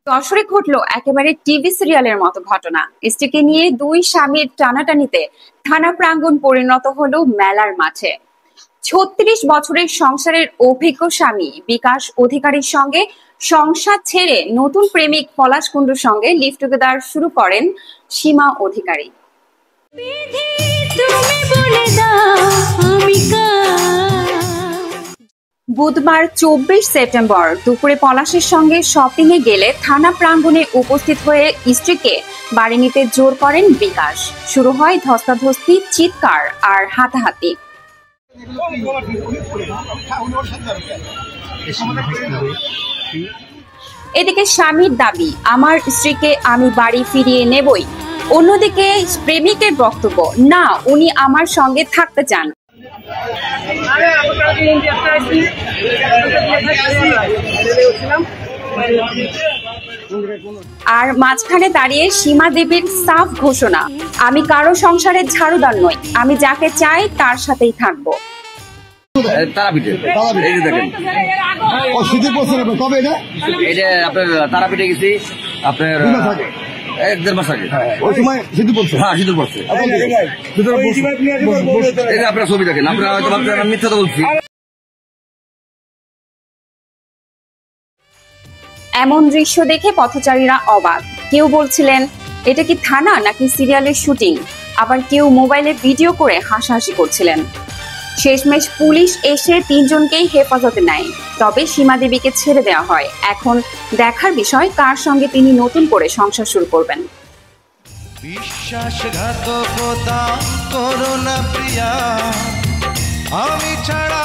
যশোরে ঘটলো একেবারে টিভি সিরিয়ালের মতো ঘটনা। স্ত্রীকে নিয়ে দুই স্বামীর টানাটানিতে থানা প্রাঙ্গণ পরিণত হলো মেলার মাঠে। ৩৬ বছরের সংসারের অভিজ্ঞ স্বামী বিকাশ অধিকারীর সঙ্গে সংসার ছেড়ে নতুন প্রেমিক পলাশ কুণ্ডুর সঙ্গে লিভ টুগেদার শুরু করেন সীমা অধিকারী। বুধবার ২৪ সেপ্টেম্বর দুপুরে পলাশের সঙ্গে শপিং এ গেলে থানা প্রাঙ্গণে উপস্থিত হয়ে স্ত্রীকে বাড়ি নিতে জোর করেন বিকাশ। শুরু হয় ধস্তাধস্তি, চিৎকার আর হাতাহাতি। এদিকে স্বামীর দাবি, আমার স্ত্রীকে আমি বাড়ি ফিরিয়ে নেবই। অন্যদিকে প্রেমিকের বক্তব্য, না, উনি আমার সঙ্গে থাকতে চান। আর মাঝখানে দাঁড়িয়ে সীমা দেবীর সাফ ঘোষণা, আমি কারো সংসারের ঝাড়ুদার নই, আমি যাকে চাই তার সাথেই থাকবো। তারাপীঠে তারাপীঠে গেছি আপনার ১-১.৫ মাস আগে। ওই সময় সিঁদুর পড়ছে। হ্যাঁ, সিঁদুর পড়ছে। আপনার ছবি দেখেন, আপনারা হয়তো ভাবছেন আমি মিথ্যা বলছি। এমন দৃশ্য দেখে পথচারীরা অবাক। কেউ বলছিলেন এটা কি থানা নাকি সিরিয়ালের শুটিং, আবার কেউ মোবাইলে ভিডিও করে হাসাহাসি করছিলেন। শেষমেশ পুলিশ এসে ৩ জনকেই হেফাজতে নেয়। তবে সীমা দেবীকে ছেড়ে দেওয়া হয়। এখন দেখার বিষয় কার সঙ্গে তিনি নতুন করে সংসার শুরু করবেন। বিশ্বাসঘাতকতা করো না প্রিয়া, আমি ছাড়া